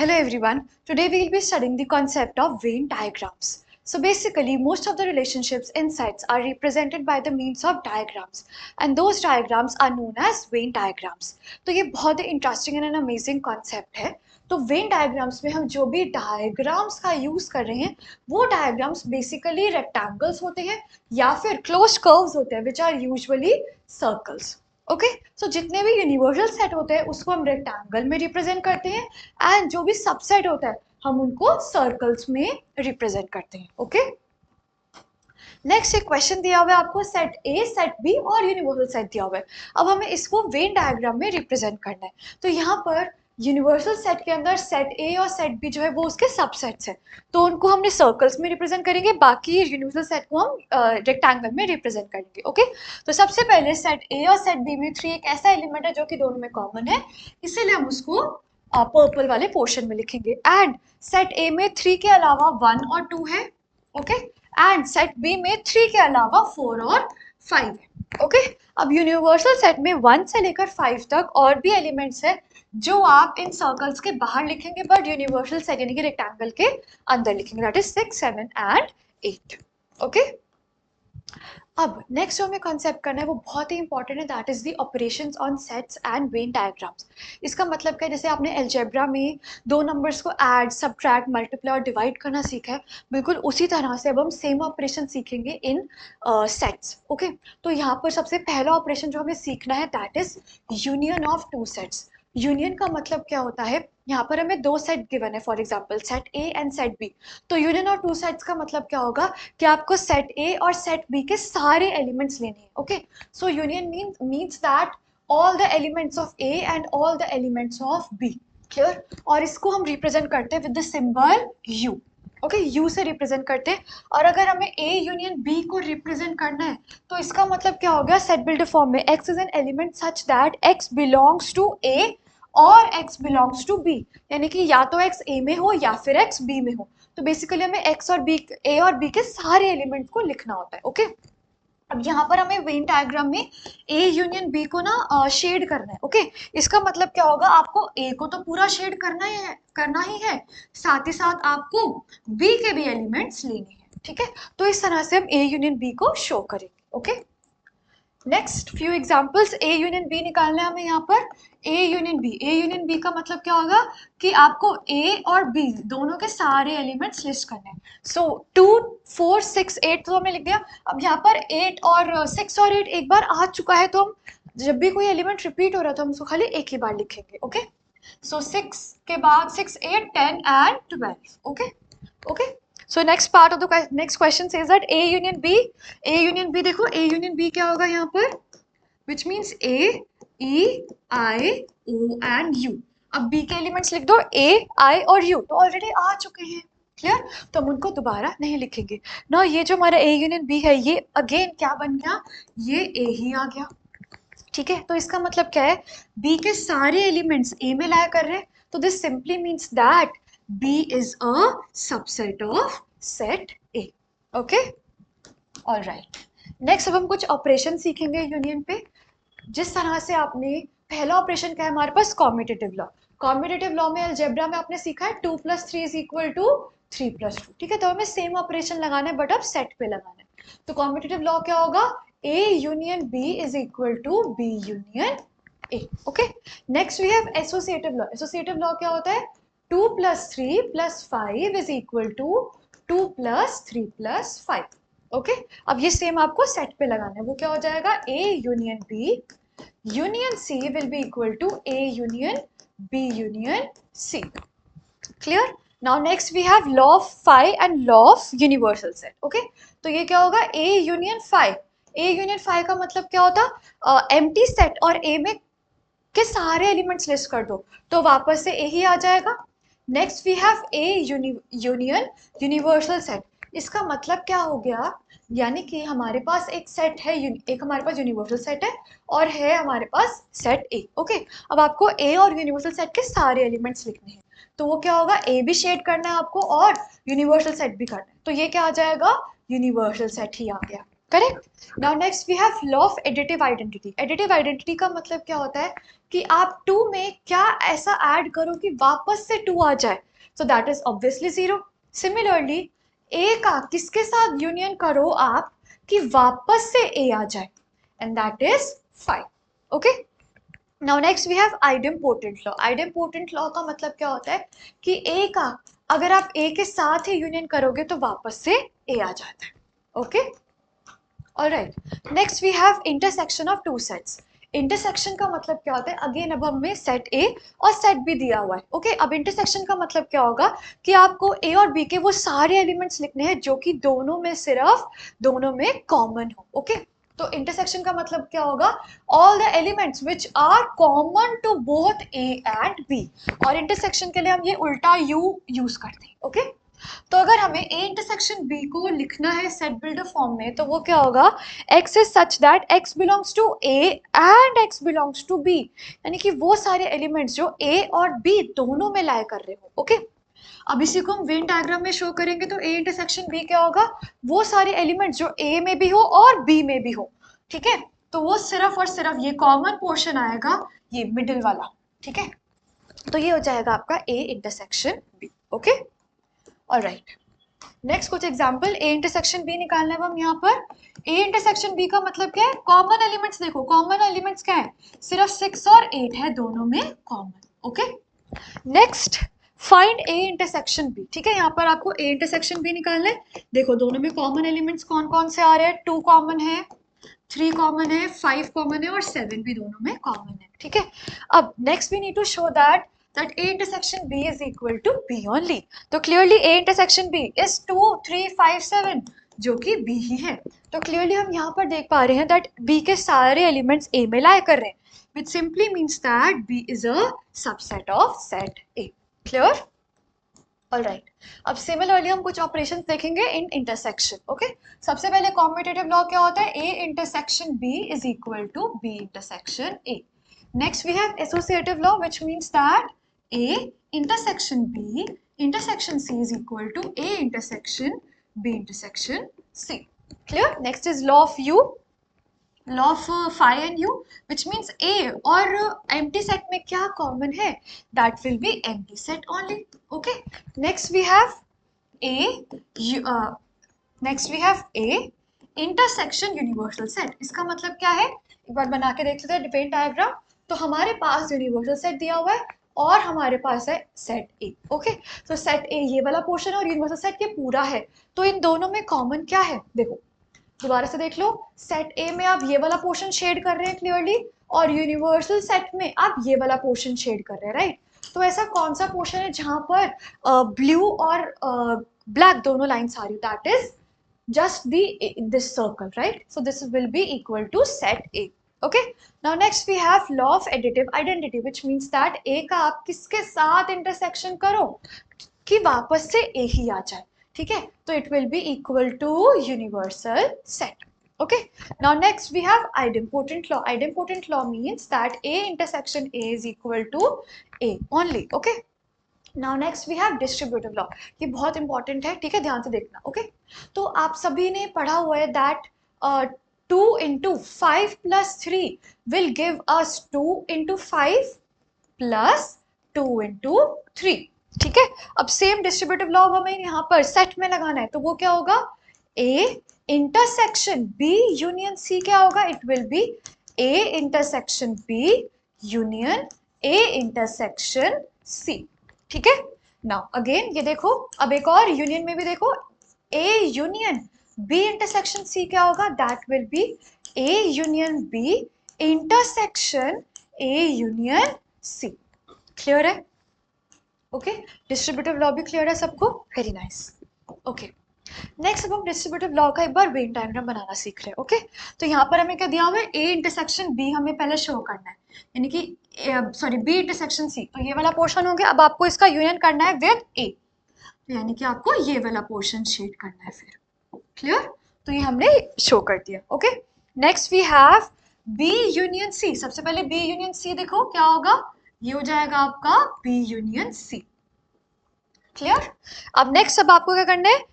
Hello everyone. Today we will be studying the concept of Venn diagrams. So basically most of the relationships in sets are represented by the means of diagrams and those diagrams are known as Venn diagrams. तो ये बहुत ही interesting and an amazing concept है. तो Venn diagrams में हम जो भी डायग्राम्स का यूज कर रहे हैं वो डायग्राम्स बेसिकली रेक्टेंगल्स होते हैं या फिर क्लोज कर्व्स होते हैं which are usually circles. Okay so जितने भी यूनिवर्सल सेट होते हैं उसको हम रेक्टेंगल में रिप्रेजेंट करते हैं एंड जो भी सबसेट होता है हम उनको सर्कल्स में रिप्रेजेंट करते हैं. ओके नेक्स्ट एक क्वेश्चन दिया हुआ है आपको सेट ए सेट बी और यूनिवर्सल सेट दिया हुआ है. अब हमें इसको वेन डायग्राम में रिप्रेजेंट करना है. तो यहाँ पर यूनिवर्सल सेट के अंदर सेट ए और सेट बी जो है वो उसके सबसेट्स हैं तो उनको हमने सर्कल्स में रिप्रेजेंट करेंगे, बाकी यूनिवर्सल सेट को हम रेक्टेंगल में रिप्रेजेंट करेंगे. ओके तो सबसे पहले सेट ए और सेट बी में 3 एक ऐसा एलिमेंट है जो कि दोनों में कॉमन है, इसीलिए हम उसको पर्पल वाले पोर्शन में लिखेंगे. एंड सेट ए में 3 के अलावा 1 और 2 है. ओके एंड सेट बी में 3 के अलावा 4 और 5 है. ओके अब यूनिवर्सल सेट में 1 से लेकर 5 तक और भी एलिमेंट्स है जो आप इन सर्कल्स के बाहर लिखेंगे बट यूनिवर्सल सेट यानी कि रेक्टेंगल के अंदर लिखेंगे. That is 6, 7 and 8. ओके अब नेक्स्ट जो हमें कॉन्सेप्ट करना है वो बहुत ही इंपॉर्टेंट है, that is the operations on sets and Venn diagrams. इसका मतलब क्या है, जैसे आपने अलजेब्रा में दो नंबर्स को ऐड, सब्ट्रैक्ट, मल्टीप्लाई और डिवाइड करना सीखा है, बिल्कुल उसी तरह से अब हम सेम ऑपरेशन सीखेंगे इन सेट्स. ओके तो यहाँ पर सबसे पहला ऑपरेशन जो हमें सीखना है that is union of two sets. Union का मतलब क्या होता है, यहाँ पर हमें दो सेट गिवन है, for example set A and set B. तो यूनियन ऑफ टू सेट्स का मतलब क्या होगा कि आपको सेट ए और सेट बी के सारे एलिमेंट्स लेने हैं. Okay so union means that all the elements of A and all the elements of B. Clear? और इसको हम रिप्रेजेंट करते हैं with the symbol U. Okay U से रिप्रेजेंट करते हैं. और अगर हमें ए यूनियन बी को रिप्रेजेंट करना है तो इसका मतलब क्या होगा, सेट बिल्डर फॉर्म में X is an element such that X belongs to A और x बिलोंग्स टू b, यानी कि या तो x a में हो या फिर x b में हो. तो बेसिकली हमें x और b, a और b के सारे एलिमेंट्स को लिखना होता है. ओके अब यहाँ पर हमें वेन डायग्राम में a यूनियन b को ना शेड करना है. ओके इसका मतलब क्या होगा, आपको a को तो पूरा शेड करना ही है, साथ ही साथ आपको b के भी एलिमेंट्स लेने हैं. ठीक है तो इस तरह से हम a यूनियन b को शो करेंगे. Okay next few examples. A union B निकालना है हमें. यहाँ पर ए यूनियन बी का मतलब क्या होगा कि आपको ए और बी दोनों के सारे एलिमेंट्स लिस्ट करने हैं. सो 2, 4, 6, 8 तो हमें लिख दिया. अब यहाँ पर 8 और 6 और 8 एक बार आ चुका है तो हम जब भी कोई एलिमेंट रिपीट हो रहा है तो हम उसको खाली एक ही बार लिखेंगे. ओके सो 6 के बाद 6, 8, 10 and 12. Okay so next part of the next question says that a union b देखो a union b क्या होगा यहाँ पर, which means a, e, i, o and u. अब b के एलिमेंट्स लिख दो a, i और u, तो ऑलरेडी आ चुके हैं. क्लियर? तो हम उनको दोबारा नहीं लिखेंगे ना. ये जो हमारा a union b है ये अगेन क्या बन गया, ये a ही आ गया. ठीक है तो इसका मतलब क्या है, b के सारे एलिमेंट्स a में लाया कर रहे हैं तो this simply means that B is a subset of set A. Okay? All right. Next अब हम कुछ ऑपरेशन सीखेंगे यूनियन पे. जिस तरह से आपने पहला ऑपरेशन क्या है हमारे पास, कॉम्यूटेटिव लॉ. कॉम्यूटेटिव लॉ में अलजेब्रा में आपने सीखा है 2 + 3 = 3 + 2. ठीक है तो हमें सेम ऑपरेशन लगाना है बट अब सेट पे लगाना है. तो कॉम्यूटेटिव लॉ क्या होगा, A union B is equal to B union A. Okay next we have associative law. Associative law क्या होता है, 2 + 3 + 5 is equal to 2 + 3 + 5. ओके अब ये सेम आपको सेट पे लगाना है. वो क्या हो जाएगा, A union B union C will be equal to A union B union C. Clear? Now next we have law of phi and law of universal set. Okay तो ये क्या होगा, A union phi. A union phi का मतलब क्या होता, empty set और A में के सारे एलिमेंट्स लिस्ट कर दो तो वापस से A ही आ जाएगा. Next we have A union universal set. इसका मतलब क्या हो गया, यानी कि हमारे पास एक सेट है, एक हमारे पास यूनिवर्सल सेट है और है हमारे पास सेट A. ओके अब आपको A और यूनिवर्सल सेट के सारे एलिमेंट्स लिखने हैं तो वो क्या होगा, A भी शेड करना है आपको और यूनिवर्सल सेट भी करना है. तो ये क्या आ जाएगा, यूनिवर्सल सेट ही आ गया. Correct. Now next we have law of additive identity. Additive identity का मतलब क्या होता है कि आप 2 में क्या ऐसा ऐड करो कि वापस से 2 आ जाए. So that is obviously 0. Similarly A का किसके साथ यूनियन करो आप कि वापस से ए आ जाए, and that is 5. Okay. Now next we have idempotent law. Idempotent law का मतलब क्या होता है कि ए का अगर आप ए के साथ ही यूनियन करोगे तो वापस से ए आ जाता है. Okay. Alright. Next we have intersection of two sets. Intersection का मतलब क्या होता है, अगेन अब हमें सेट ए और सेट बी दिया हुआ है. ओके. अब इंटरसेक्शन का मतलब क्या होगा कि आपको ए और बी के वो सारे एलिमेंट्स लिखने हैं जो कि दोनों में सिर्फ दोनों में कॉमन हो. ओके. तो इंटरसेक्शन का मतलब क्या होगा, all the elements which are common to both A and B. और इंटरसेक्शन के लिए हम ये उल्टा यू यूज करते हैं. ओके. तो अगर हमें ए इंटरसेक्शन बी को लिखना है सेट बिल्डर फॉर्म में तो वो क्या होगा, x is such that x belongs to a and x belongs to b. यानी कि वो सारे एलिमेंट्स जो a और b दोनों में लाई कर रहे हो. ओके. अब इसी को हम वेन डायग्राम में शो करेंगे तो a इंटरसेक्शन b क्या होगा, वो सारे एलिमेंट्स जो a में भी हो और b में भी हो. ठीक है. तो वो सिर्फ और सिर्फ ये कॉमन पोर्शन आएगा, ये मिडिल वाला. ठीक है. तो ये हो जाएगा आपका a intersection b. Okay. Alright. Next कुछ एग्जांपल ए इंटरसेक्शन बी निकालना है हम यहाँ पर. ए इंटरसेक्शन बी का मतलब क्या है, कॉमन एलिमेंट्स देखो. कॉमन एलिमेंट्स क्या है, सिर्फ 6 और 8 है, दोनों में common. Okay. Next find A intersection B. ठीक है. यहाँ पर आपको ए इंटरसेक्शन बी निकालना है. देखो दोनों में कॉमन एलिमेंट्स कौन कौन से आ रहे हैं, 2 कॉमन है, 3 कॉमन है, 5 कॉमन है और 7 भी दोनों में कॉमन है. ठीक है. अब next we need to show that A intersection B is equal to B only. तो clearly A intersection B is 2, 3, 5, 7 जो कि B ही है. तो clearly हम यहाँ पर देख पा रहे हैं that B के सारे elements A में lie कर रहे हैं, which simply means that B is a subset of set A. Clear? Alright. अब similarly हम कुछ operations देखेंगे in intersection. Okay? सबसे पहले commutative law क्या होता है, A intersection B is equal to B intersection A. Next we have associative law, which means that A intersection B intersection C is equal to A intersection B intersection C. Clear? Next is law of U, law of phi and U, which means A और empty set में क्या common है, that will be empty set only. Okay. Next we have A intersection universal set. इसका मतलब क्या है, एक बार बना के देख लेते हैं वेन डायग्राम. तो हमारे पास यूनिवर्सल सेट दिया हुआ है और हमारे पास है सेट ए. ओके. तो सेट ए ये वाला पोर्शन और यूनिवर्सल सेट ये पूरा है. तो इन दोनों में कॉमन क्या है, देखो दोबारा से देख लो. सेट ए में आप ये वाला पोर्शन शेड कर रहे हैं क्लियरली, और यूनिवर्सल सेट में आप ये वाला पोर्शन शेड कर रहे हैं, राइट. तो ऐसा कौन सा पोर्शन है जहां पर ब्लू और ब्लैक दोनों लाइन्स आ रही, that is just this circle, right? So this will be equal to set A. Okay. Now next we have law of additive identity, which means that A का आप किसके साथ intersection करो कि वापस से A ही आ जाए. ठीक है. तो it will be equal to universal set. Okay. Now next we have idempotent law. Idempotent law means that A intersection A is equal to A only. Okay. Now next we have distributive law. ये बहुत important है. ठीक है. ध्यान से देखना. Okay. तो आप सभी ने पढ़ा हुआ है that 2 into 5 plus 3 will give us 2 into 5 plus 2 into 3. ठीक है. अब सेम डिस्ट्रीब्यूटिव लॉ हमें यहाँ पर सेट में लगाना है, तो वो क्या होगा, A intersection B union C क्या होगा, it will B A intersection B union A intersection C. ठीक है. नाउ अगेन ये देखो, अब एक और यूनियन में भी देखो, A union B intersection C क्या होगा, that will B A union B intersection A union C. Clear है. ओके. डिस्ट्रीब्यूटिव लॉ भी क्लियर है सबको, वेरी नाइस. ओके. नेक्स्ट अब हम डिस्ट्रीब्यूटिव लॉ का एक बार वेन डायग्राम बनाना सीख रहे हैं. ओके. तो यहाँ पर हमें क्या दिया हुआ है, A इंटरसेक्शन B हमें पहले शो करना है, यानी कि सॉरी B इंटरसेक्शन C. तो ये वाला पोर्शन हो गया. अब आपको इसका यूनियन करना है विद A, यानी कि आपको ये वाला पोर्शन शेड करना है फिर. क्लियर. तो ये हमने शो कर दिया. Okay. Next we have B union C. सबसे पहले B यूनियन C देखो क्या होगा, ये हो जाएगा आपका B यूनियन C. क्लियर. अब नेक्स्ट अब आपको क्या करना है,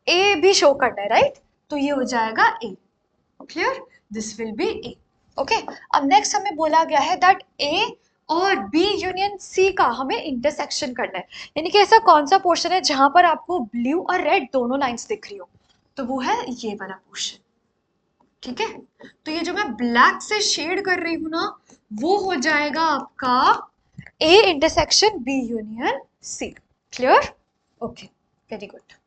A भी शो करना है, राइट. तो ये हो जाएगा A. Clear, this will be A. Okay, अब नेक्स्ट हमें बोला गया है दैट ए और बी यूनियन सी का हमें इंटरसेक्शन करना है, यानी कि ऐसा कौन सा पोर्शन है जहां पर आपको ब्लू और रेड दोनों लाइंस दिख रही हो, तो वो है ये वाला पोर्शन। ठीक है, तो ये जो मैं ब्लैक से शेड कर रही हूं ना, वो हो जाएगा आपका A intersection B union C. Clear, okay, very good.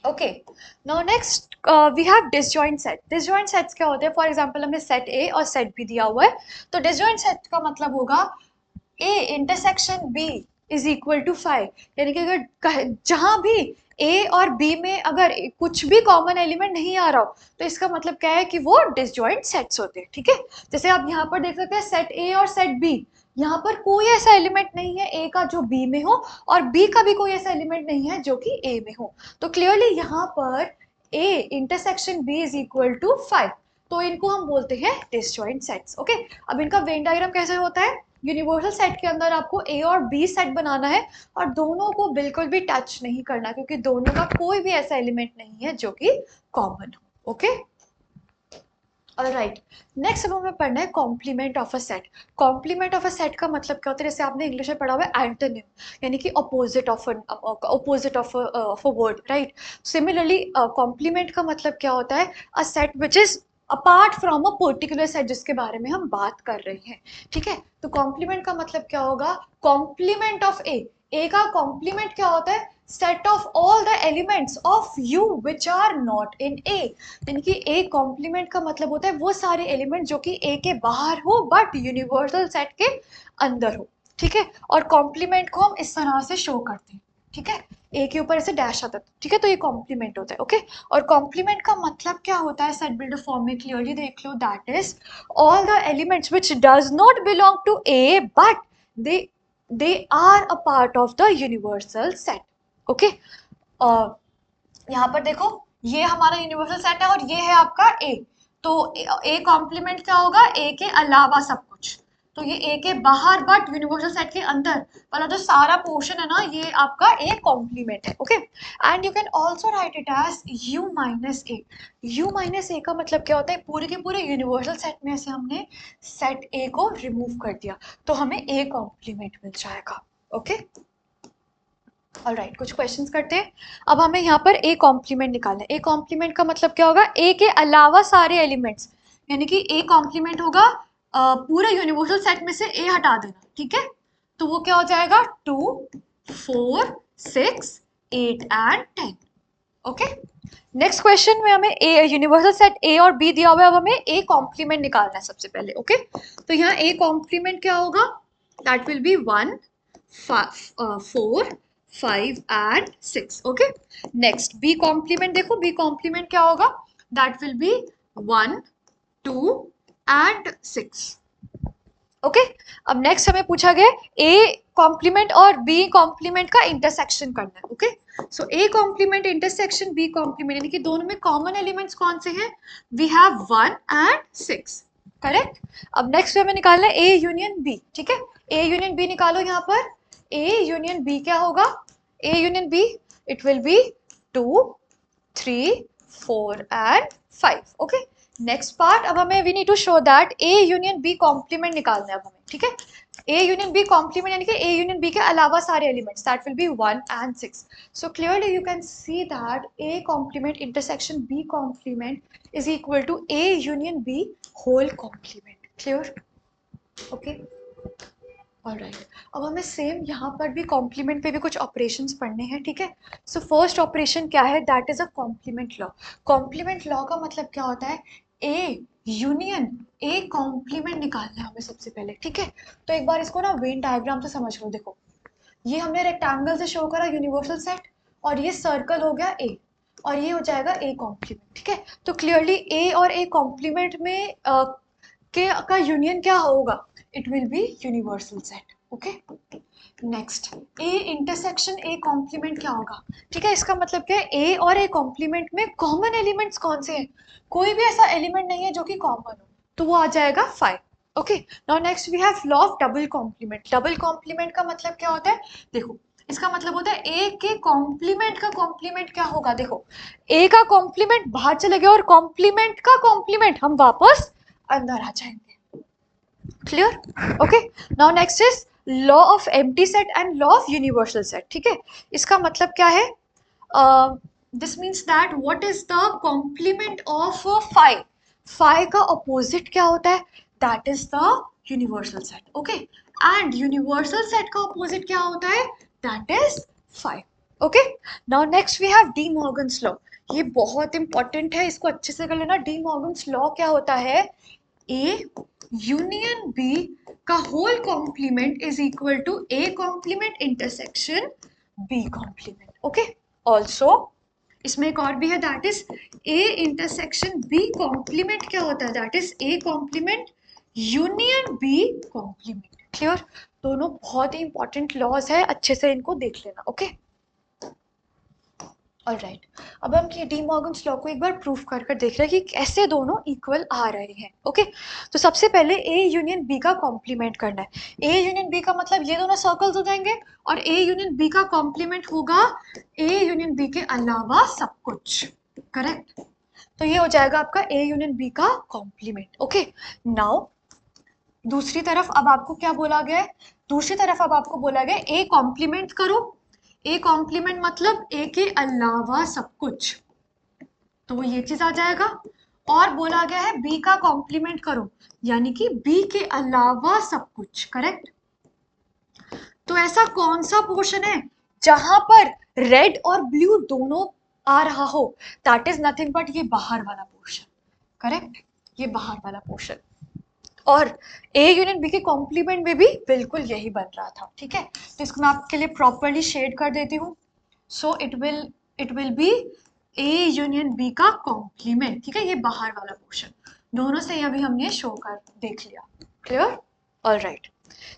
Okay, now next we have disjoint set. Disjoint sets क्या होते हैं? फॉर एग्जांपल हमें सेट ए और सेट बी दिया हुआ है, तो डिसजॉइंट सेट का मतलब होगा A intersection B is equal to 5, यानी कि अगर जहां भी ए और बी में अगर कुछ भी कॉमन एलिमेंट नहीं आ रहा हो, तो इसका मतलब क्या है कि वो डिसजॉइंट सेट्स होते हैं। ठीक है, जैसे आप यहाँ पर देख सकते हैं सेट ए और सेट बी, यहाँ पर कोई ऐसा एलिमेंट नहीं है ए का जो बी में हो, और बी का भी कोई ऐसा एलिमेंट नहीं है जो कि ए में हो, तो क्लियरली यहाँ पर A intersection B is equal to 5, तो इनको हम बोलते हैं डिसजॉइंट सेट्स। ओके, अब इनका वेन डायग्राम कैसे होता है? यूनिवर्सल सेट के अंदर आपको ए और बी सेट बनाना है, और दोनों को बिल्कुल भी टच नहीं करना, क्योंकि दोनों का कोई भी ऐसा एलिमेंट नहीं है जो कि कॉमन हो। ओके, ऑलराइट, नेक्स्ट अब हमें पढ़ना है complement of a set. Complement of a set का मतलब क्या होता है? जैसे आपने इंग्लिश में पढ़ा हुआ है एंटोनिम, यानी कि opposite of a word, right? Similarly complement का मतलब क्या होता है? A set which is apart from a particular set जिसके बारे में हम बात कर रहे हैं। ठीक है, तो कॉम्प्लीमेंट का मतलब क्या होगा? कॉम्प्लीमेंट ऑफ ए का कॉम्प्लीमेंट क्या होता है? Set of all the elements of U which are not in A, यानी कि ए कॉम्प्लीमेंट का मतलब होता है वो सारे एलिमेंट जो कि ए के बाहर हो बट यूनिवर्सल सेट के अंदर हो। ठीक है, और कॉम्प्लीमेंट को हम इस तरह से शो करते हैं। ठीक है, ए के ऊपर ऐसे डैश आता है, ठीक है, तो ये कॉम्प्लीमेंट होता है। ओके, और कॉम्प्लीमेंट का मतलब क्या होता है? सेट बिल्डर फॉर्म में क्लियरली देख लो, that is all the elements which does not belong to A but they they are a part of the universal set. Okay, यहाँ पर देखो, ये हमारा यूनिवर्सल सेट है और ये है आपका ए, तो ए कॉम्प्लीमेंट क्या होगा? ए के अलावा सब कुछ, तो ये ए के बाहर बट यूनिवर्सल सेट के अंदर वाला जो सारा पोर्शन है ना, ये आपका ए कॉम्प्लीमेंट है। Okay, and you can also write it as U minus A. U minus A का मतलब क्या होता है? पूरे के पूरे यूनिवर्सल सेट में से हमने सेट ए को रिमूव कर दिया, तो हमें ए कॉम्प्लीमेंट मिल जाएगा। ओके, ऑलराइट, कुछ क्वेश्चंस करते हैं। अब हमें यहाँ पर ए कॉम्प्लीमेंट निकालना है। ए कॉम्प्लीमेंट का मतलब क्या होगा? ए के अलावा सारे एलिमेंट्स, यानी कि ए कॉम्प्लीमेंट होगा पूरे यूनिवर्सल सेट में से ए हटा देना। ठीक है, तो वो क्या हो जाएगा? 2, 4, 6, 8 एंड 10। ओके, नेक्स्ट क्वेश्चन में हमें ए यूनिवर्सल सेट ए और बी दिया हुआ है, अब हमें ए कॉम्प्लीमेंट निकालना है सबसे पहले। ओके, तो यहाँ ए कॉम्प्लीमेंट क्या होगा? That will be 1, 4, 5 and 6। Okay, next B complement देखो, बी कॉम्प्लीमेंट क्या होगा? That will be 1, 2 and 6। Okay, अब नेक्स्ट हमें पूछा गया ए कॉम्प्लीमेंट और बी कॉम्प्लीमेंट का इंटरसेक्शन करना है। Okay, so A complement intersection B complement, यानी कि दोनों में कॉमन एलिमेंट्स कौन से हैं? We have 1 and 6, correct. अब नेक्स्ट हमें निकालना है ए यूनियन बी। ठीक है, ए यूनियन बी निकालो। यहाँ पर ए यूनियन बी क्या होगा? A union B, it will be 2, 3, 4 and 5। Okay, next part, अब हमें we need to show that A union B complement निकालना है अब हमें। ठीक है, ए यूनियन बी कॉम्प्लीमेंट, यानी कि ए यूनियन बी के अलावा सारे elements, that will be 1 and 6। So clearly you can see that A complement intersection B complement is equal to A union B whole complement. Clear? Okay, alright, अब हमें same यहाँ पर भी कॉम्प्लीमेंट पे भी कुछ ऑपरेशंस पढ़ने हैं। ठीक है, सो फर्स्ट ऑपरेशन क्या है? That is a complement law. Complement law का मतलब क्या होता है? ए यूनियन ए कॉम्प्लीमेंट निकालना है हमें सबसे पहले। ठीक है, तो एक बार इसको ना वेन डायग्राम से समझ लो। देखो, ये हमने रेक्टेंगल से शो करा यूनिवर्सल सेट, और ये सर्कल हो गया ए, और ये हो जाएगा ए कॉम्प्लीमेंट। ठीक है, तो क्लियरली ए और ए कॉम्प्लीमेंट में का यूनियन क्या होगा? It will be universal set. Okay, next A intersection A complement क्या होगा? ठीक है, इसका मतलब क्या है? ए और ए कॉम्प्लीमेंट में कॉमन एलिमेंट्स कौन से हैं? कोई भी ऐसा एलिमेंट नहीं है जो कि कॉमन हो, तो वो आ जाएगा 5। Okay, now next we have law of double complement. Double complement का मतलब क्या होता है? देखो, इसका मतलब होता है ए के कॉम्प्लीमेंट का कॉम्प्लीमेंट क्या होगा, देखो ए का कॉम्प्लीमेंट बाहर चले गया और कॉम्प्लीमेंट का कॉम्प्लीमेंट हम वापस अंदर आ जाएंगे। Clear? Okay, now next is law of empty set and law of universal set. ठीक है, इसका मतलब क्या है, this means that what is the complement of five, five का अपोजिट क्या होता है, that is the universal set. Okay, and universal set का अपोजिट क्या होता है, that is five. Okay, now next we have De Morgan's law. ये बहुत इंपॉर्टेंट है, इसको अच्छे से कर लेना। डी मॉर्गन्स लॉ क्या होता है, ए यूनियन बी का whole complement is equal to A complement intersection B complement. Okay, also इसमें एक और भी है, that is A intersection B complement क्या होता है, that is A complement union B complement. Clear? दोनों बहुत ही इंपॉर्टेंट लॉज है, अच्छे से इनको देख लेना। ओके, ऑलराइट, अब हम ये डी मॉर्गन्स लॉ को एक बार प्रूफ कर कर देख रहे हैं कि कैसे दोनों इक्वल आ रहे हैं। ओके, तो सबसे पहले ए यूनियन बी का कॉम्प्लीमेंट करना है। ए यूनियन बी का मतलब ये दोनों सर्कल्स हो जाएंगे, और ए यूनियन बी का कॉम्प्लीमेंट होगा ए यूनियन बी के अलावा सब कुछ। करेक्ट? तो ये हो जाएगा आपका ए यूनियन बी का कॉम्प्लीमेंट। ओके, नाउ दूसरी तरफ अब आपको क्या बोला गया है, दूसरी तरफ अब आपको बोला गया ए कॉम्प्लीमेंट करो। ए कॉम्प्लीमेंट मतलब ए के अलावा सब कुछ, तो वो ये चीज आ जाएगा। और बोला गया है बी का कॉम्प्लीमेंट करो, यानी कि बी के अलावा सब कुछ। करेक्ट? तो ऐसा कौन सा पोर्शन है जहां पर रेड और ब्लू दोनों आ रहा हो, दैट इज नथिंग बट ये बाहर वाला पोर्शन। करेक्ट? ये बाहर वाला पोर्शन, और ए यूनियन बी के कॉम्प्लीमेंट में भी बिल्कुल यही बन रहा था। ठीक है, तो इसको मैं आपके लिए प्रॉपरली शेड कर देती हूँ। So it will be A union B का कॉम्प्लीमेंट। ठीक है, ये बाहर वाला पोर्शन, दोनों से अभी हमने शो कर देख लिया। Clear? Alright,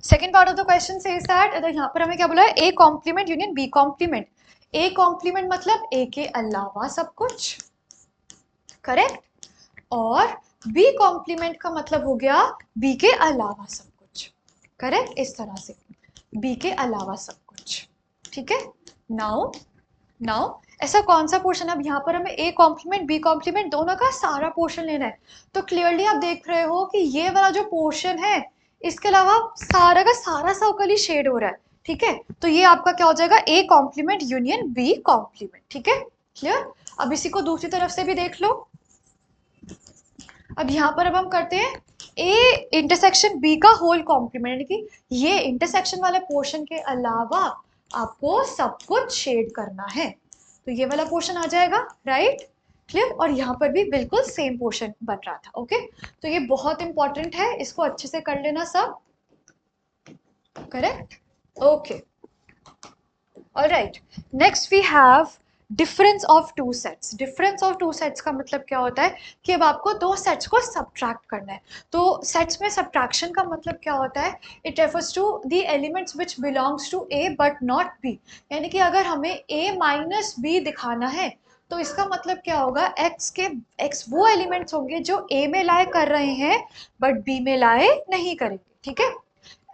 second part of the question says that, यहाँ पर हमें क्या बोला है, A complement union B complement. A complement मतलब ए के अलावा सब कुछ। करेक्ट? और बी कॉम्प्लीमेंट का मतलब हो गया बी के अलावा सब कुछ। करेक्ट? इस तरह से बी के अलावा सब कुछ। ठीक है, नाउ ऐसा कौन सा पोर्शन है, अब यहाँ पर हमें ए कॉम्प्लीमेंट बी कॉम्प्लीमेंट दोनों का सारा पोर्शन लेना है। तो क्लियरली आप देख रहे हो कि ये वाला जो पोर्शन है, इसके अलावा सारा का सारा सर्कल ही शेड हो रहा है। ठीक है, तो ये आपका क्या हो जाएगा, A complement union B complement. ठीक है, क्लियर? अब इसी को दूसरी तरफ से भी देख लो। अब यहाँ पर अब हम करते हैं ए इंटरसेक्शन बी का होल कॉम्प्लीमेंट, यानी कि ये इंटरसेक्शन वाले पोर्शन के अलावा आपको सब कुछ शेड करना है। तो ये वाला पोर्शन आ जाएगा। राइट? क्लियर? और यहाँ पर भी बिल्कुल सेम पोर्शन बन रहा था। ओके, तो ये बहुत इंपॉर्टेंट है, इसको अच्छे से कर लेना सब। Correct? Okay, alright, next we have difference of two sets. Difference of two sets का मतलब क्या होता है कि अब आपको दो सेट्स को सब्ट्रैक्ट करना है। तो सेट्स में सब्ट्रैक्शन का मतलब क्या होता है, it refers to the elements which belongs to A but not B. यानी कि अगर हमें ए माइनस बी दिखाना है, तो इसका मतलब क्या होगा, एक्स वो एलिमेंट्स होंगे जो ए में लाए कर रहे हैं बट बी में लाए नहीं करेंगे। ठीक है,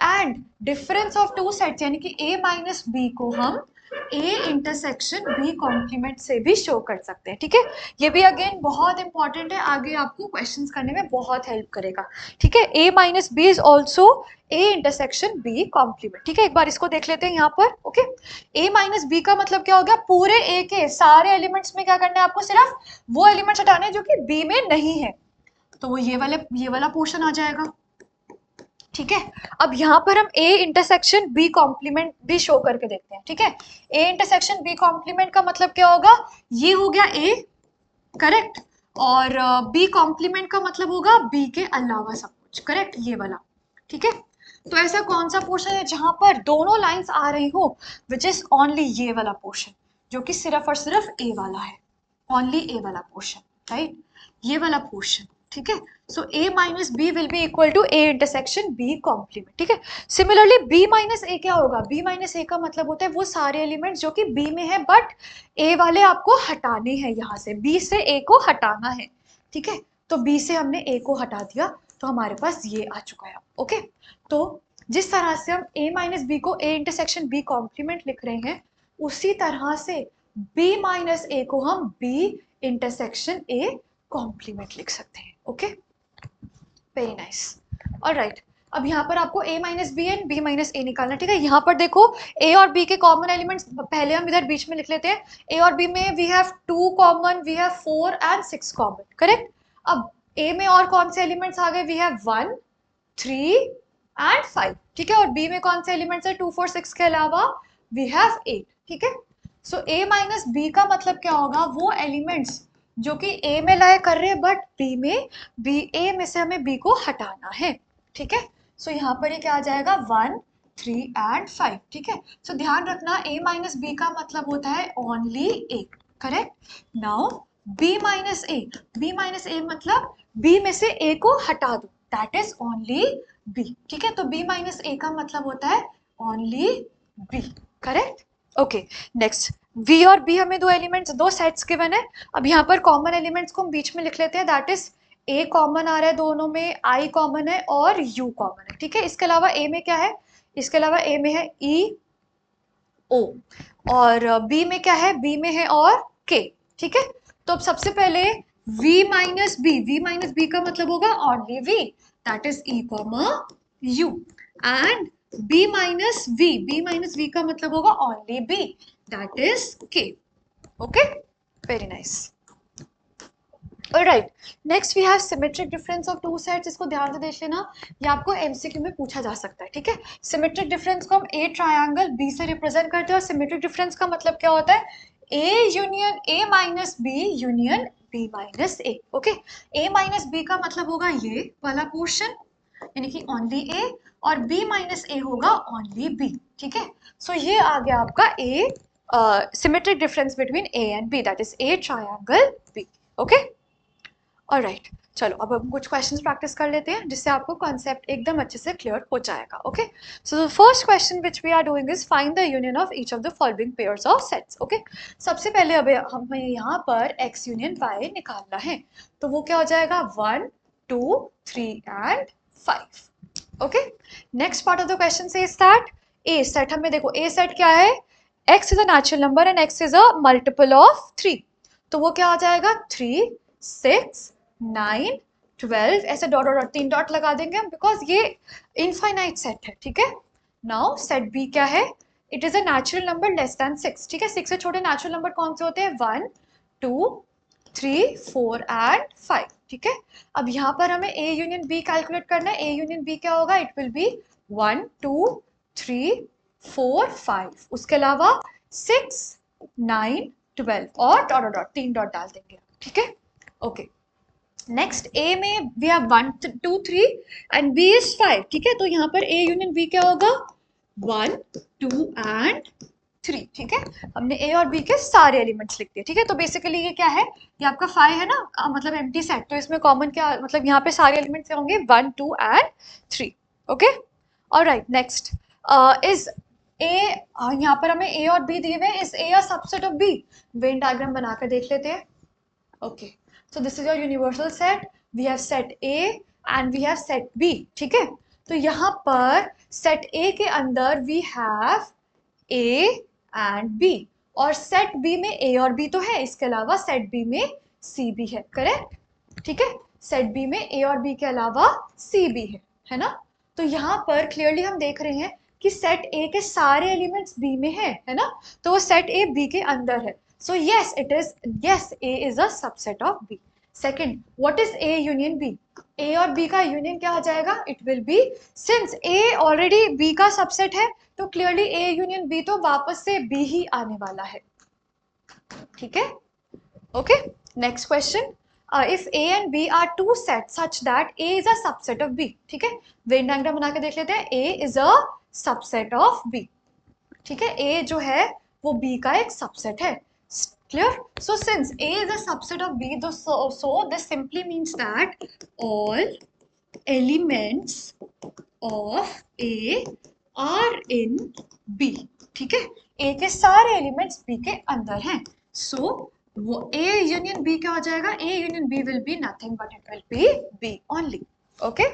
and difference of two sets यानी कि a माइनस बी को हम a इंटरसेक्शन b कॉम्प्लीमेंट से भी शो कर सकते हैं। ठीक है, ये भी अगेन बहुत इंपॉर्टेंट है, आगे आपको क्वेश्चंस करने में बहुत हेल्प करेगा। ठीक है, a minus B is also a intersection b complement. ठीक है, एक बार इसको देख लेते हैं यहाँ पर। ओके, a माइनस बी का मतलब क्या हो गया, पूरे a के सारे एलिमेंट्स में क्या करना है आपको, सिर्फ वो एलिमेंट्स हटाने हैं जो कि b में नहीं है। तो वो ये वाला पोर्शन आ जाएगा। ठीक है, अब यहाँ पर हम ए इंटरसेक्शन बी कॉम्प्लीमेंट भी शो करके देखते हैं। ठीक है, ए इंटरसेक्शन बी कॉम्प्लीमेंट का मतलब क्या होगा, ये हो गया ए। करेक्ट? और बी कॉम्प्लीमेंट का मतलब होगा बी के अलावा सब कुछ। करेक्ट? ये वाला। ठीक है, तो ऐसा कौन सा पोर्शन है जहां पर दोनों लाइंस आ रही हो, विच इज ओनली ये वाला पोर्शन, जो कि सिर्फ और सिर्फ ए वाला है, ओनली ए वाला पोर्शन। राइट? ये वाला पोर्शन। ठीक है, so a minus B will be equal to a intersection b complement. ठीक है, सिमिलरली b माइनस ए क्या होगा, b माइनस ए का मतलब होता है वो सारे एलिमेंट्स जो कि b में है बट a वाले आपको हटाने हैं, यहाँ से b से a को हटाना है। ठीक है, तो b से हमने a को हटा दिया, तो हमारे पास ये आ चुका है। ओके, तो जिस तरह से हम a माइनस बी को a इंटरसेक्शन b कॉम्प्लीमेंट लिख रहे हैं, उसी तरह से b माइनस a को हम b इंटरसेक्शन a कॉम्प्लीमेंट लिख सकते हैं। Okay, very nice. ऑलराइट, अब यहाँ पर आपको a minus B and b minus A निकालना, ठीक है। यहाँ पर देखो a और b के कॉमन एलिमेंट्स पहले हम इधर बीच में लिख लेते हैं। a और b में we have 2 common, we have 4 and 6 common, correct. अब a में और कौन से एलिमेंट्स आ गए, वी हैव 1 3 एंड 5, ठीक है। और b में कौन से एलिमेंट्स है, 2 4 6 के अलावा वी हैव 8, ठीक है। सो a माइनस बी का मतलब क्या होगा, वो एलिमेंट्स जो कि a में लाए कर रहे हैं बट b में, a में से हमें b को हटाना है, ठीक है। सो यहाँ पर ये क्या आ जाएगा, 1 3 एंड 5, ठीक है। सो दैट रखना a माइनस बी का मतलब होता है only a, correct. Now b minus A मतलब b में से a को हटा दो, दैट इज ओनली b, ठीक है। तो b माइनस ए का मतलब होता है only b, correct. Okay, next v और b हमें दो एलिमेंट्स, दो सेट्स गिवन है। अब यहाँ पर कॉमन एलिमेंट्स को हम बीच में लिख लेते हैं, दैट इज a कॉमन आ रहा है दोनों में, i कॉमन है और u कॉमन है, ठीक है। इसके अलावा a में क्या है, इसके अलावा a में है e o, और b में क्या है, b में है और k, ठीक है। तो अब सबसे पहले v माइनस बी का मतलब होगा only v, that is e comma u, and b minus V का मतलब होगा only b, that is k। Okay, very nice. Alright, next we have symmetric difference of two sets. इसको ध्यान से देख लेना, ये आपको एमसीक्यू में पूछा जा सकता है, ठीक है। सिमेट्रिक डिफरेंस को हम ए ट्रायंगल बी से रिप्रेजेंट करते हैं, और सिमेट्रिक डिफरेंस का मतलब क्या होता है, A union A minus B union B minus A. Okay, A minus B का मतलब होगा ये वाला पोर्शन, यानी कि ओनली ए, और b माइनस ए होगा ओनली b, ठीक है। सो ये आ गया आपका A symmetric difference between A and b, that is A triangle b। Okay, alright, चलो अब हम कुछ क्वेश्चंस प्रैक्टिस कर लेते हैं, जिससे आपको कॉन्सेप्ट एकदम अच्छे से क्लियर हो जाएगा। Okay, so the first question which we are doing is find the union of each of the following pairs of sets. Okay, सबसे पहले अब हमें यहाँ पर x यूनियन y निकालना है, तो वो क्या हो जाएगा, 1 2 3 and 5। Okay, next part of the question says that a set, हमें देखो a सेट क्या है, x is a natural number and x is a multiple of 3, तो वो क्या हो जाएगा, 3 6 9 12, ऐसे डॉट डॉट 3 डॉट लगा देंगे हम, बिकॉज ये इनफाइनाइट सेट है, ठीक है। नाउ सेट बी क्या है, it is a natural number less than 6, ठीक है। 6 से छोटे नेचुरल नंबर कौन से होते हैं, 1 2 3 4 एंड 5, ठीक है। अब यहाँ पर हमें a यूनियन b कैलकुलेट करना है। a यूनियन b क्या होगा, इट विल बी 1 2 3 4 5, उसके अलावा 6 9 12 और डॉट डॉट डॉट 3 डॉट डाल देंगे, ठीक है। ओके, नेक्स्ट a में we have 1 2 3 and b is 5, ठीक है। तो यहाँ पर a यूनियन b क्या होगा, 1 2 एंड 3, ठीक है। हमने a और b के सारे एलिमेंट्स लिख दिए, ठीक है। तो बेसिकली ये क्या है, ये आपका 5 है ना, मतलब एम्प्टी सेट, तो इसमें कॉमन क्या, मतलब यहाँ पे सारे एलिमेंट्स होंगे 1 2 and 3। Okay, alright, next is a, यहाँ पर हमें a और b दिए हुए हैं, is a a subset of b, Venn diagram बनाकर देख लेते हैं। Okay, so this is your universal set, we have set A and we have set B, ठीक है। तो यहाँ पर set A के अंदर we have A and B, और set B में A और B तो है, इसके अलावा set B में C भी है, करेक्ट, ठीक है। set B में A और B के अलावा C भी है ना। तो यहाँ पर क्लियरली हम देख रहे हैं कि सेट A के सारे एलिमेंट्स B में है ना, तो वो सेट A B के अंदर है। So yes, it is, yes, A is a subset of B. Second, what is A union B? A और B का यूनियन क्या हो जाएगा? It will be, since A already B का सबसेट है, तो clearly A union B तो वापस से B ही आने वाला है, ठीक है। Okay, next question. If A and B are two sets such that A is a subset of B, ठीक है। वेन डायग्राम बना के देख लेते हैं। A is a subset of B, ठीक है। A जो है वो B का एक सबसेट है, clear. So since A is a subset of B, so this simply means that all elements of A are in B, ठीक है। A के सारे एलिमेंट्स B के अंदर हैं, so वो A यूनियन B क्या हो जाएगा, A union B will be nothing but it will be B only. Okay,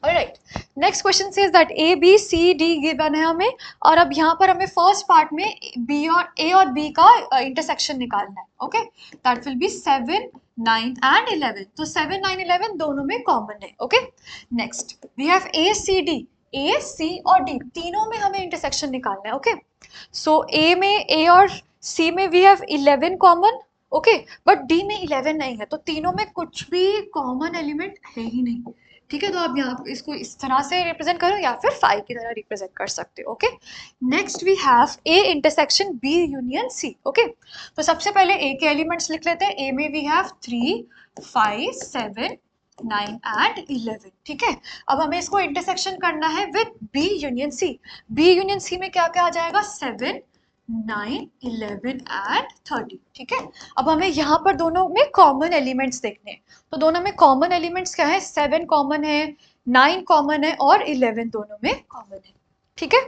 alright, next question says that A B C D given है हमें, और अब यहाँ पर हमें फर्स्ट पार्ट में बी और ए और बी का इंटरसेक्शन निकालना है. Okay, that will be 7, 9 and 11. तो 7, 9, 11 दोनों में कॉमन है. Okay, next we have A C D. A C और डी तीनों में हमें इंटरसेक्शन निकालना है. ओके, सो ए और सी में we have 11 common. Okay, but D में 11 नहीं है, तो तीनों में कुछ भी कॉमन एलिमेंट है ही नहीं. ठीक है, तो आप यहाँ इसको इस तरह से रिप्रेजेंट करो या फिर 5 की तरह रिप्रेजेंट कर सकते हो. Okay, next we have A intersection B union C. Okay, तो सबसे पहले ए के एलिमेंट्स लिख लेते हैं. ए में वी हैव 3, 5, 7, 9 एंड 11. ठीक है, अब हमें इसको इंटरसेक्शन करना है with B union C. B union C में क्या क्या आ जाएगा? 7, 9, 11 एंड 30. ठीक है, अब हमें यहाँ पर दोनों में कॉमन एलिमेंट्स देखने हैं. तो दोनों में कॉमन एलिमेंट्स क्या है? 7 कॉमन है, 9 कॉमन है और 11 दोनों में कॉमन है. ठीक है,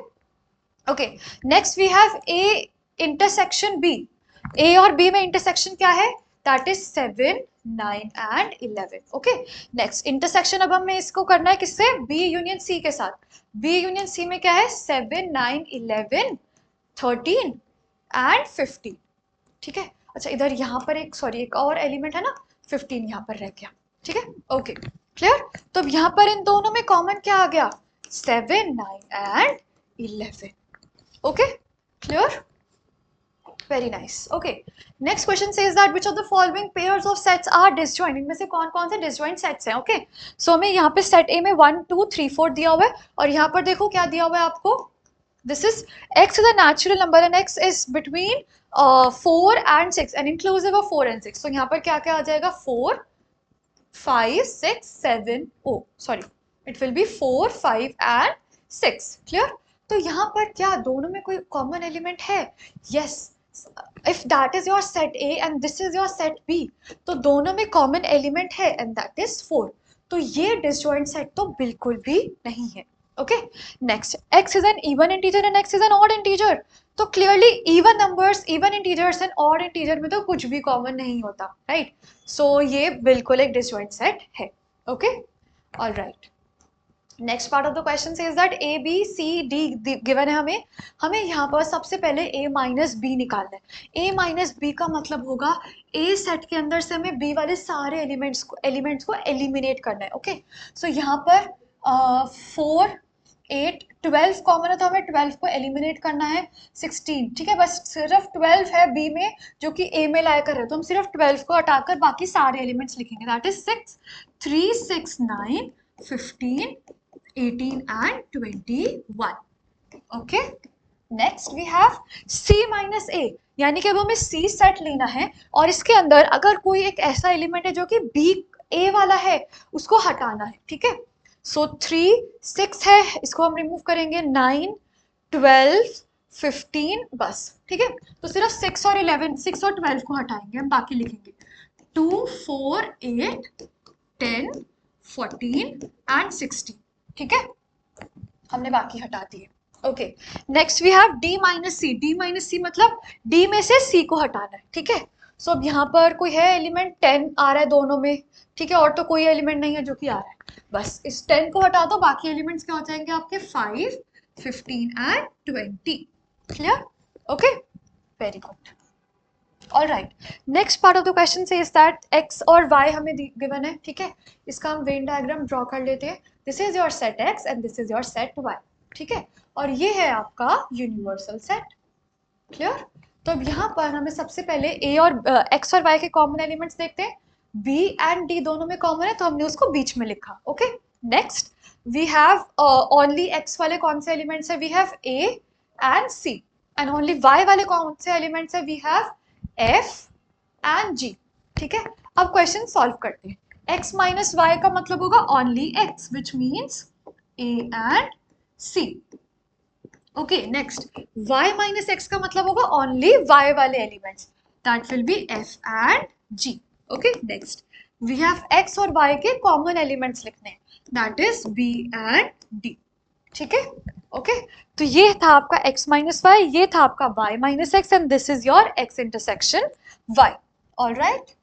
okay, next we have A intersection B. A और बी में इंटरसेक्शन क्या है? That is 7, 9 and 11. Okay, next intersection अब हमें इसको करना है किससे? बी यूनियन सी के साथ. बी यूनियन सी में क्या है? 7, 9, 11, 13 एंड 15. ठीक है, अच्छा इधर यहाँ पर एक और एलिमेंट है ना, 15 यहाँ पर रह गया. ठीक है, ओके, क्लियर. तो अब यहाँ पर इन दोनों में कॉमन क्या आ गया? 7, 9 and 11. Okay, clear, very nice. Okay, next question says that which of the following pairs of sets are disjoint. इनमें से कौन कौन से डिसजॉइंट सेट्स हैं? ओके, सो हमें यहाँ पे सेट ए में 1, 2, 3, 4 दिया हुआ है, और यहाँ पर देखो क्या दिया हुआ है आपको. This is x is a natural number and x is between 4 and 6 and inclusive of 4 and 6. So यहाँ पर क्या क्या आ जाएगा? 4, 5, 6, 7. Oh, sorry. It will be 4, 5 and 6. Clear? तो यहाँ पर क्या दोनों में कोई common element है? Yes. If that is your set A and this is your set B, तो दोनों में common element है and that is 4. तो ये disjoint set तो बिल्कुल भी नहीं है. Okay, next x is an even integer and x is an odd integer. तो clearly even numbers, even integers and odd integer में तो कुछ भी common नहीं होता, right? So ये बिल्कुल एक disjoint set है. Okay, all right. Next part of the question says that a b c d given है हमें यहाँ पर सबसे पहले a minus b निकालना है. a minus b का मतलब होगा a सेट के अंदर से हमें b वाले सारे एलिमेंट्स को एलिमिनेट करना है. ओके, सो यहाँ पर 4, 8, 12 कॉमन है, तो हमें 12 को एलिमिनेट करना है. 16, ठीक है, बस सिर्फ 12 है बी में जो कि ए में लाया कर रहे हैं, तो हम सिर्फ 12 को हटाकर बाकी सारे एलिमेंट्स लिखेंगे. That is 6, 3, 6, 9, 15, 18 and 21. Okay, next we have C minus A, यानी कि अब हमें C सेट लेना है और इसके अंदर अगर कोई एक ऐसा एलिमेंट है जो कि B A वाला है उसको हटाना है. ठीक है, सो 3, 6 है, इसको हम रिमूव करेंगे. 9, 12, 15 बस. ठीक है, तो सिर्फ 6 और 11, 6 और 12 को हटाएंगे, हम बाकी लिखेंगे 2, 4, 8, 10, 14 एंड 16. ठीक है, हमने बाकी हटा दिए. Okay, next we have D minus C. D minus C मतलब डी में से सी को हटाना है. ठीक है, सो अब यहाँ पर कोई है एलिमेंट 10 आ रहा है दोनों में. ठीक है, और तो कोई एलिमेंट नहीं है जो कि आ रहा है, बस इस 10 को हटा दो, बाकी एलिमेंट्स क्या हो जाएंगे आपके? 5, 15 and 20. Clear? Okay, very good. All right, next part of the question से इज दैट x और y हमें गिवन है. ठीक है, इसका हम वेन डायग्राम ड्रॉ कर लेते हैं. This is your set x and this is your set y. ठीक है, और ये है आपका यूनिवर्सल सेट. क्लियर? तो अब यहाँ पर हमें सबसे पहले a और x और y के कॉमन एलिमेंट्स देखते हैं. b एंड d दोनों में कॉमन है, तो हमने उसको बीच में लिखा. Okay, next we have only x वाले कौन से एलिमेंट्स है? We have a and c, and only y वाले कौन से एलिमेंट्स है? We have f and g. ठीक है, अब क्वेश्चन सॉल्व करते हैं. x माइनस y का मतलब होगा only x, which means a and c. Okay, next y minus x का मतलब होगा ओनली y वाले elements, that will be f and g. Okay, next we have x और y के कॉमन एलिमेंट्स लिखने, that is b and d. ठीक है, ओके, तो ये था आपका x माइनस वाई, ये था आपका y minus x, and this is your x intersection y. All right,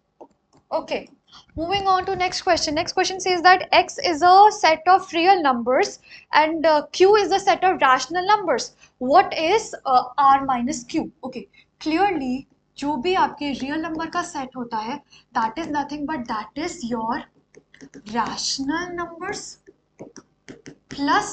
okay, Moving on to next question. Next question says that x is a set of real numbers and q is the set of rational numbers. What is r minus q? Okay, clearly जो भी आपके real number का set होता है that is nothing but that is your rational numbers plus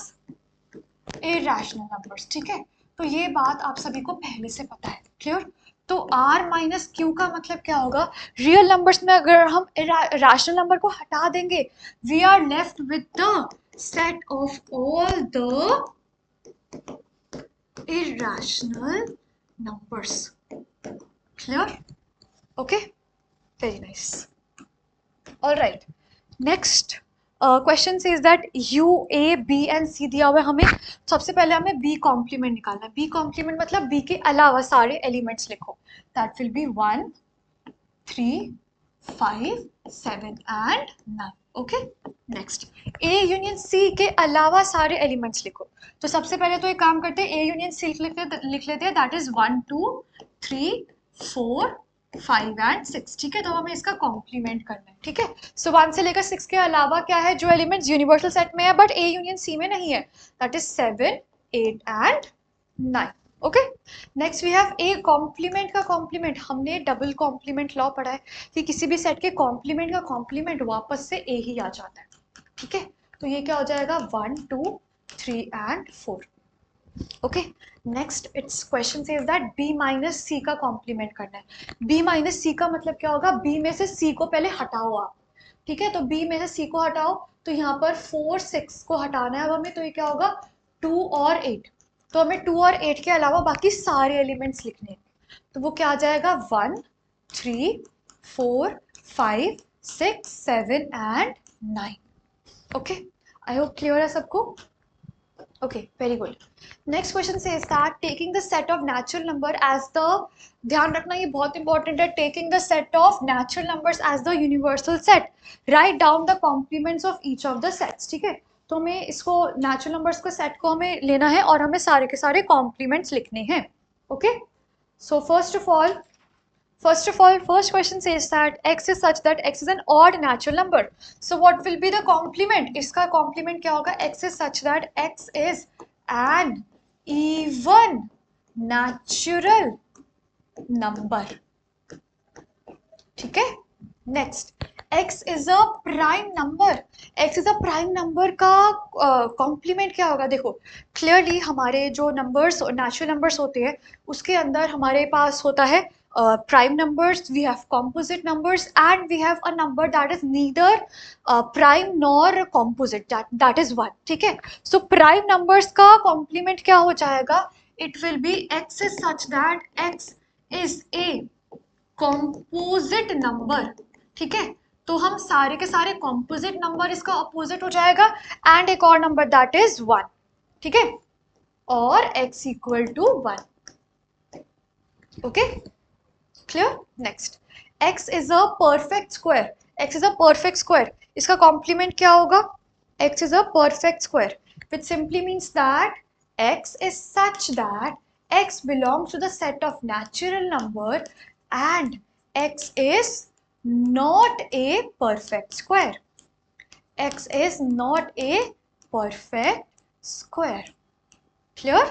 irrational numbers. ठीक है, तो ये बात आप सभी को पहले से पता है. क्लियर? तो r माइनस क्यू का मतलब क्या होगा? रियल नंबर्स में अगर हम रैशनल नंबर को हटा देंगे, we are left with the set of all the irrational numbers. Clear? Okay, very nice. All right, next question says that you A B and C दिया हुआ है हमें. सबसे पहले हमें बी कॉम्प्लीमेंट निकालना है. बी कॉम्प्लीमेंट मतलब बी के अलावा सारे एलिमेंट्स लिखो. That will be 1 3 5 7 and 9. Okay, next A union C के अलावा सारे एलिमेंट्स लिखो. तो सबसे पहले तो एक काम करते हैं, ए यूनियन सी लिख लेते हैं. That is 1 2 3 4 5 and 6. ठीक है, तो हमें इसका कॉम्प्लीमेंट करना है. ठीक है, सो 1 से लेकर 6 के अलावा क्या है जो एलिमेंट्स यूनिवर्सल सेट में है बट ए यूनियन सी में नहीं है, that is 7 8 and 9. Okay, next we have A complement का कॉम्प्लीमेंट. हमने डबल कॉम्प्लीमेंट लॉ पढ़ा है कि किसी भी सेट के कॉम्प्लीमेंट का कॉम्प्लीमेंट वापस से ए ही आ जाता है. ठीक है, तो ये क्या हो जाएगा 1 2 3 and 4. Okay, next it's question says that b minus C का कॉम्प्लीमेंट करना है. b माइनस सी का मतलब क्या होगा? b में से c को पहले हटाओ आप. ठीक है, तो b में से c को हटाओ, तो यहाँ पर 4 6 को हटाना है अब हमें. तो ये क्या होगा 2 और 8. तो हमें 2 और 8 के अलावा बाकी सारे एलिमेंट्स लिखने हैं. तो वो क्या आ जाएगा 1 3 4 5 6 7 and 9. Okay, I hope clear है सबको. Okay, very good. Next question says that taking the set of natural number as the, ध्यान रखना ये बहुत important है, taking the set of natural numbers as the universal set, write down the complements of each of the sets. ठीक है, तो हमें इसको natural numbers के set को हमें लेना है और हमें सारे के सारे complements लिखने हैं. Okay, so first question says that x is such that x is an odd natural number. So what will be the complement? इसका complement क्या होगा? x is such that x is an even natural number. ठीक है, next x is a prime number. x is a prime number का complement क्या होगा? देखो clearly हमारे जो numbers natural numbers होते हैं उसके अंदर हमारे पास होता है prime numbers, we have composite numbers and we have a number that is neither prime nor composite, that is 1. ठीक है, so prime numbers का complement क्या हो जाएगा? It will be x is such that x is a composite number. ठीक है, तो हम सारे के सारे composite number इसका opposite हो जाएगा and एक और number that is 1. ठीक है, और x equal to 1. Okay, clear? Next, x is a perfect square. x is a perfect square. इसका complement क्या होगा? x is a perfect square, which simply means that x is such that x belongs to the set of natural number and x is not a perfect square. x is not a perfect square. Clear?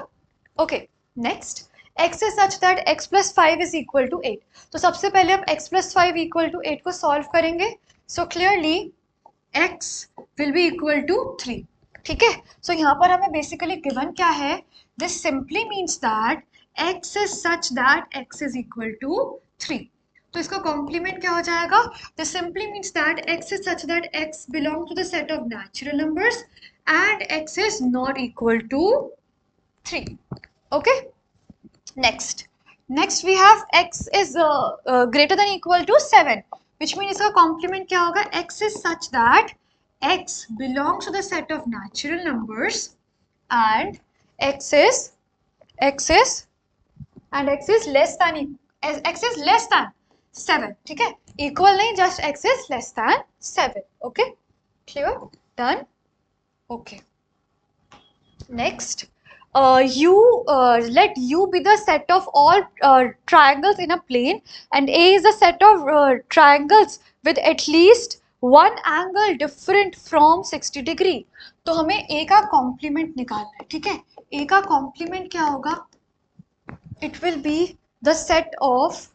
Okay, next, x is such that x plus 5 is equal to 8. तो सबसे पहले हम x plus 5 equal to 8 को solve करेंगे. So clearly x will be equal to 3. ठीक है, so यहाँ पर हमें basically given क्या है? This simply means that x is such that x is equal to 3. तो इसका complement क्या हो जाएगा? This simply means that x is such that x belongs to the set of natural numbers and x is not equal to 3. Okay, next we have x is greater than equal to 7, which means इसका complement क्या होगा? x is such that x belongs to the set of natural numbers and x is less than 7. ठीक है, equal नहीं, just x is less than 7. Okay, clear? Done? Okay, next let U be the set of all triangles in a plane and A is the set of triangles with at least one angle different from 60 degree. तो हमें A का complement निकालना है, ठीक है? A का complement क्या होगा? It will be the set of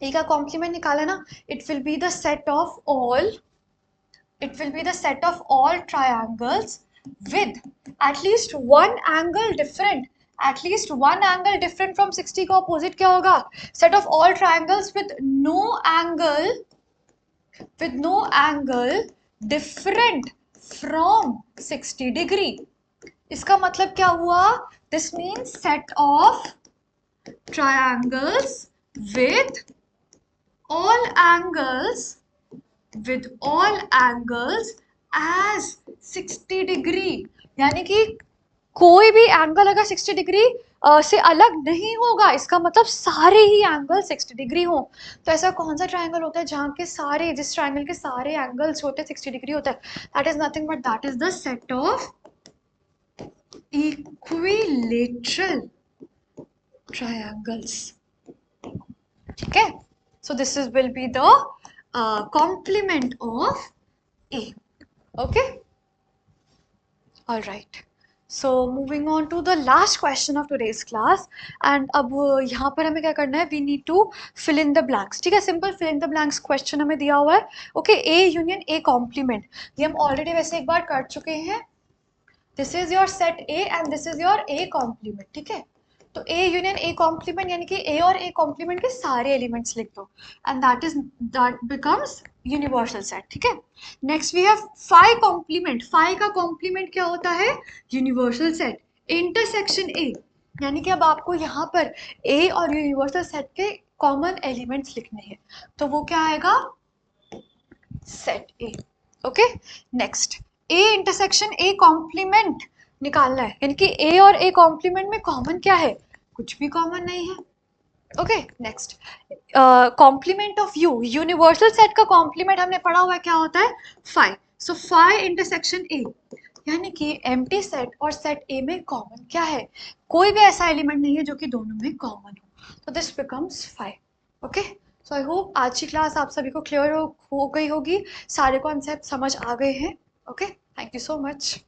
A का complement निकाला ना? It will be the set of all. It will be the set of all triangles with at least one angle different. At least one angle different from 60 का opposite क्या होगा? Set of all triangles with no angle different from 60 degree. इसका मतलब क्या हुआ? This means set of triangles with all angles as 60 degree, यानी कि कोई भी एंगल अगर 60 डिग्री से अलग नहीं होगा, इसका मतलब सारे ही एंगल 60 डिग्री हो। तो ऐसा कौन सा ट्रायंगल होता है जहाँ के सारे, जिस ट्रायंगल के सारे एंगल्स होते हैं 60 डिग्री होता है? That is nothing but that is the set of equilateral triangles, ठीक है? So this is will be the complement of A. Okay? All right. So moving on to the last question of today's class. And अब यहाँ पर हमें क्या करना है? We need to fill in the blanks. ठीक है? Simple fill in the blanks question हमें दिया हुआ है. Okay, A union A complement. ये हम already वैसे एक बार कर चुके हैं. This is your set A and this is your A complement. ठीक है? तो A union A complement यानी कि A और A complement के सारे एलिमेंट्स लिख दो and that becomes universal set, ठीक है? Next we have phi complement. Phi का complement क्या होता है? Universal set. Intersection A यानी कि अब आपको यहाँ पर A और universal set के common elements लिखने हैं, तो वो क्या आएगा? Set A. Okay? Next A intersection A complement निकालना है, यानी कि A और A कॉम्प्लीमेंट में कॉमन क्या है? कुछ भी कॉमन नहीं है। Okay, next complement of U. Universal set का कॉम्प्लीमेंट हमने पढ़ा हुआ है क्या होता है? Phi. So phi intersection A, यानी कि एम्प्टी सेट और सेट A में कॉमन क्या है? कोई भी ऐसा एलिमेंट नहीं है जो कि दोनों में कॉमन हो, तो this becomes phi. Okay, so I hope आज की क्लास आप सभी को क्लियर हो गई होगी, सारे कॉन्सेप्ट समझ आ गए हैं. Okay, thank you so much.